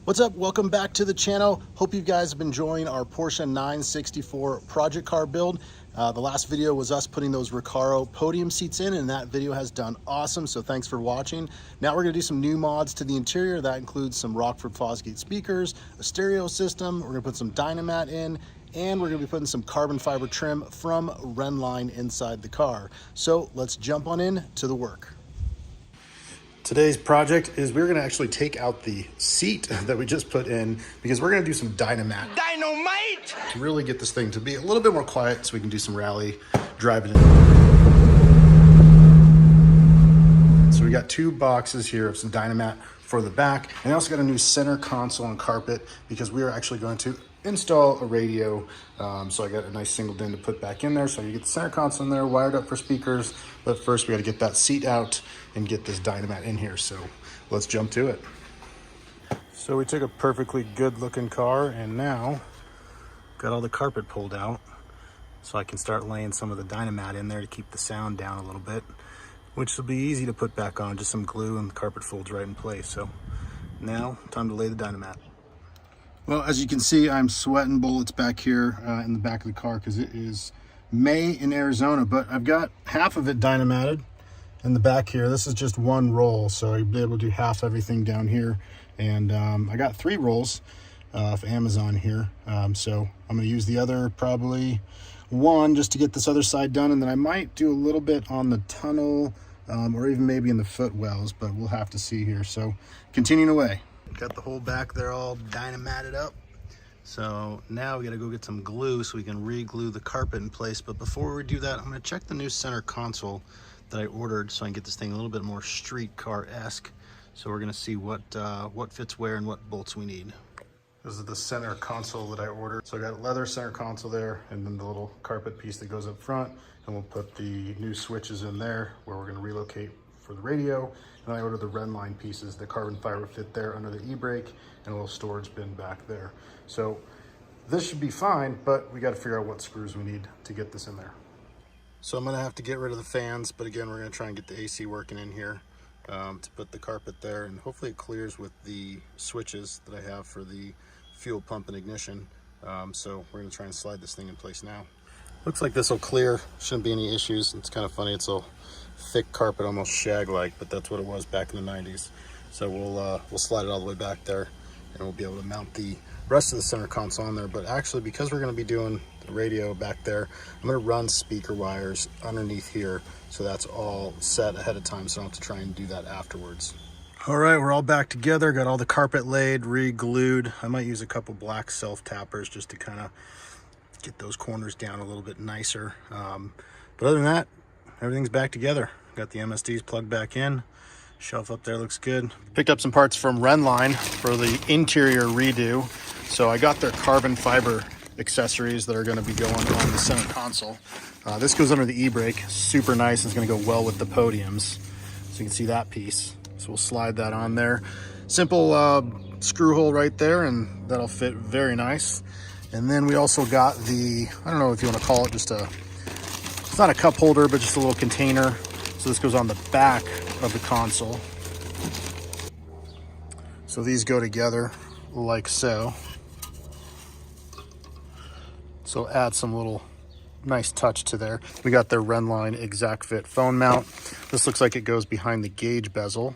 What's up? Welcome back to the channel. Hope you guys have been enjoying our Porsche 964 project car build. The last video was us putting those Recaro podium seats in, and that video has done awesome, so thanks for watching. Now we're gonna do some new mods to the interior. That includes some Rockford Fosgate speakers, a stereo system, we're gonna put some Dynamat in, and we're gonna be putting some carbon fiber trim from Rennline inside the car. So let's jump on in to the work. Today's project is we're gonna actually take out the seat that we just put in because we're gonna do some Dynamite to really get this thing to be a little bit more quiet so we can do some rally driving it. So we got two boxes here of some Dynamite for the back, and I also got a new center console and carpet because we are actually going to install a radio. So I got a nice single DIN to put back in there. So you get the center console in there, wired up for speakers, but first we got to get that seat out and get this Dynamite in here. So let's jump to it. So we took a perfectly good looking car and now got all the carpet pulled out so I can start laying some of the Dynamite in there to keep the sound down a little bit, which will be easy to put back on, just some glue and the carpet folds right in place. So now time to lay the Dynamite. Well, as you can see, I'm sweating bullets back here in the back of the car because it is May in Arizona, but I've got half of it dynamited in the back here. This is just one roll, so I'll be able to do half everything down here. And I got 3 rolls off Amazon here. So I'm gonna use the other probably one just to get this other side done, and then I might do a little bit on the tunnel or even maybe in the footwells, but we'll have to see here. So continuing away. Got the whole back there all dynamited up. So now we gotta go get some glue so we can re-glue the carpet in place. But before we do that, I'm gonna check the new center console that I ordered so I can get this thing a little bit more street car-esque. So we're gonna see what fits where and what bolts we need. This is the center console that I ordered. So I got a leather center console there and then the little carpet piece that goes up front. And we'll put the new switches in there where we're gonna relocate for the radio. And I ordered the Rennline pieces, the carbon fiber fit there under the e-brake and a little storage bin back there. So this should be fine, but we got to figure out what screws we need to get this in there. So I'm gonna have to get rid of the fans, but again, we're gonna try and get the AC working in here to put the carpet there, and hopefully it clears with the switches that I have for the fuel pump and ignition. So we're gonna try and slide this thing in place now. Looks like this will clear, shouldn't be any issues. It's kind of funny, it's a thick carpet, almost shag-like, but that's what it was back in the 90s. So we'll slide it all the way back there and we'll be able to mount the rest of the center console on there. But actually, because we're gonna be doing the radio back there, I'm gonna run speaker wires underneath here. So that's all set ahead of time, so I don't have to try and do that afterwards. All right, we're all back together, got all the carpet laid, re-glued. I might use a couple black self-tappers just to kind of get those corners down a little bit nicer. But other than that, everything's back together. Got the MSDs plugged back in. Shelf up there looks good. Picked up some parts from Rennline for the interior redo. So I got their carbon fiber accessories that are gonna be going on the center console. This goes under the e-brake, super nice. It's gonna go well with the podiums. So you can see that piece. So we'll slide that on there. Simple screw hole right there, and that'll fit very nice. And then we also got the, I don't know if you wanna call it just it's not a cup holder, but just a little container. So this goes on the back of the console. So these go together like so. So add some little nice touch to there. We got their Rennline Exact Fit phone mount. This looks like it goes behind the gauge bezel.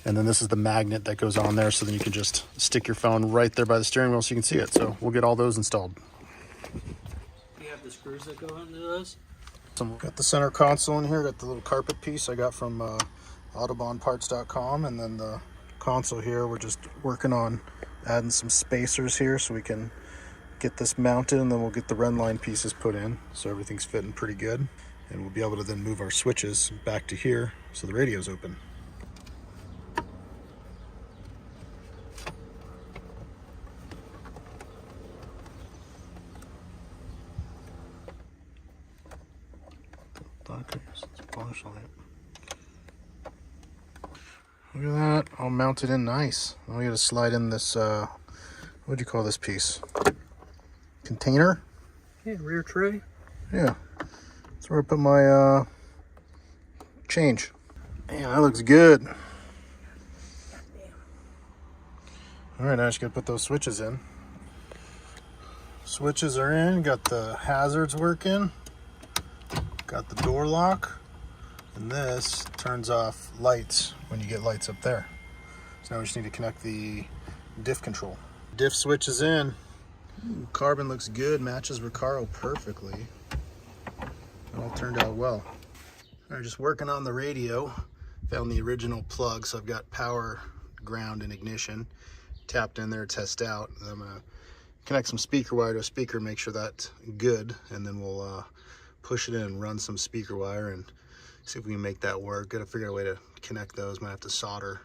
And then this is the magnet that goes on there, so then you can just stick your phone right there by the steering wheel so you can see it. So we'll get all those installed. You have the screws that go into those? Got the center console in here, got the little carpet piece I got from autobahnparts.com, and then the console here, we're just working on adding some spacers here so we can get this mounted, and then we'll get the Rennline pieces put in so everything's fitting pretty good, and we'll be able to then move our switches back to here so the radio's open. Look at that, all mounted in nice. Now we gotta slide in this, what'd you call this piece? Container? Yeah, rear tray. Yeah, that's where I put my change. Man, that looks good. All right, I just gotta put those switches in. Switches are in, got the hazards working, got the door lock, and this turns off lights when you get lights up there. So now we just need to connect the diff control. Diff switch is in. Ooh, carbon looks good, matches Recaro perfectly. It all turned out well. All right, just working on the radio. Found the original plug, so I've got power, ground, and ignition. Tapped in there, test out. And I'm gonna connect some speaker wire to a speaker, make sure that's good, and then we'll push it in and run some speaker wire and see if we can make that work. Gotta figure out a way to connect those. Might have to solder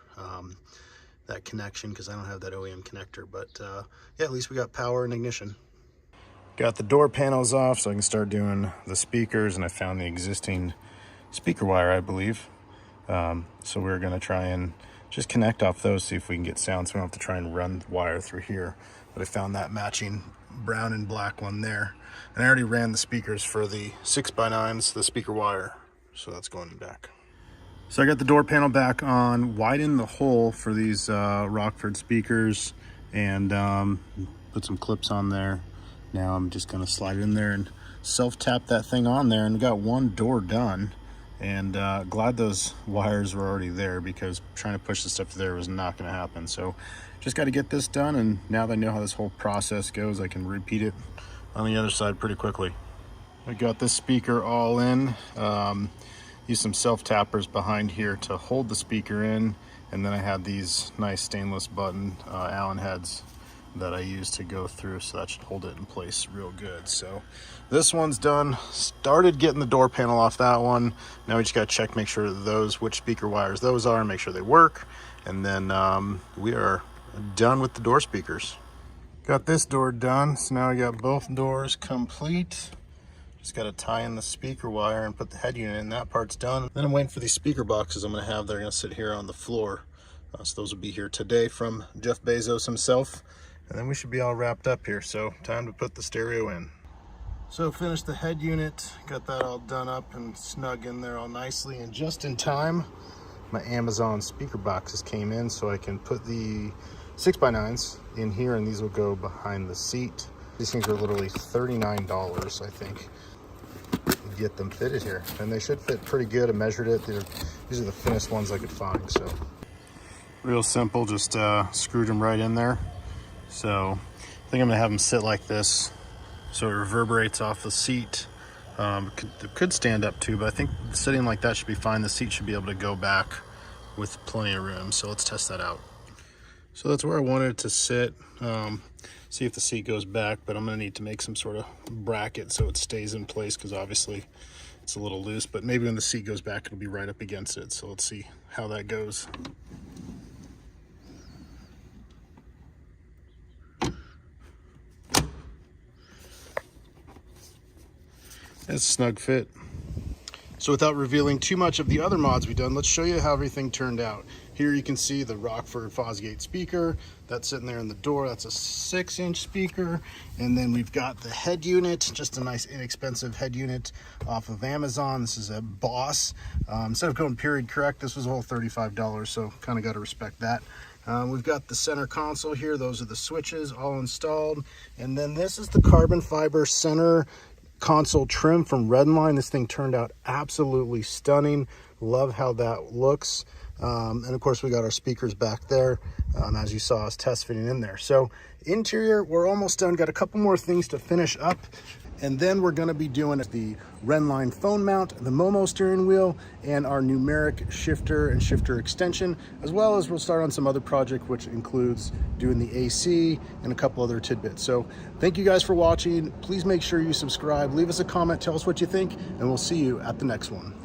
that connection because I don't have that OEM connector, but yeah, at least we got power and ignition. Got the door panels off so I can start doing the speakers, and I found the existing speaker wire, I believe. So we're gonna try and just connect off those, see if we can get sound so we don't have to try and run the wire through here. But I found that matching brown and black one there. And I already ran the speakers for the 6x9s, the speaker wire. So that's going back. So I got the door panel back on, widen the hole for these Rockford speakers, and put some clips on there. Now I'm just gonna slide it in there and self-tap that thing on there, and we got one door done. And glad those wires were already there, because trying to push the stuff there was not gonna happen. So just gotta get this done, and now that I know how this whole process goes, I can repeat it on the other side pretty quickly. I got this speaker all in. Use some self-tappers behind here to hold the speaker in, and then I had these nice stainless button Allen heads that I used to go through, so that should hold it in place real good. So this one's done. Started getting the door panel off that one. Now we just gotta check, make sure which speaker wires those are, and make sure they work, and then we are done with the door speakers. Got this door done, so now I got both doors complete. Just got to tie in the speaker wire and put the head unit in. That part's done. Then I'm waiting for these speaker boxes I'm going to have. They're going to sit here on the floor. So those will be here today from Jeff Bezos himself. And then we should be all wrapped up here. So time to put the stereo in. So finished the head unit. Got that all done up and snug in there all nicely. And just in time, my Amazon speaker boxes came in, so I can put the 6x9s in here, and these will go behind the seat. These things are literally $39, I think, to get them fitted here, and they should fit pretty good. I measured it. These are the thinnest ones I could find. So real simple, just screwed them right in there. So I think I'm gonna have them sit like this so it reverberates off the seat. It could stand up too, but I think sitting like that should be fine. The seat should be able to go back with plenty of room, so let's test that out. So that's where I wanted it to sit. See if the seat goes back, but I'm gonna need to make some sort of bracket so it stays in place, because obviously it's a little loose, but maybe when the seat goes back it'll be right up against it. So let's see how that goes. That's a snug fit. So without revealing too much of the other mods we've done, let's show you how everything turned out. Here you can see the Rockford Fosgate speaker that's sitting there in the door. That's a 6-inch speaker. And then we've got the head unit, just a nice inexpensive head unit off of Amazon. This is a Boss. Instead of going period correct, this was a whole $35, so kind of got to respect that. We've got the center console here. Those are the switches all installed. And then this is the carbon fiber center console trim from Rennline. This thing turned out absolutely stunning. Love how that looks. And of course we got our speakers back there, as you saw us test fitting in there. So interior, we're almost done. Got a couple more things to finish up, and then we're going to be doing the Rennline phone mount, the Momo steering wheel, and our numeric shifter and shifter extension, as well as we'll start on some other project, which includes doing the AC and a couple other tidbits. So thank you guys for watching. Please make sure you subscribe, leave us a comment, tell us what you think, and we'll see you at the next one.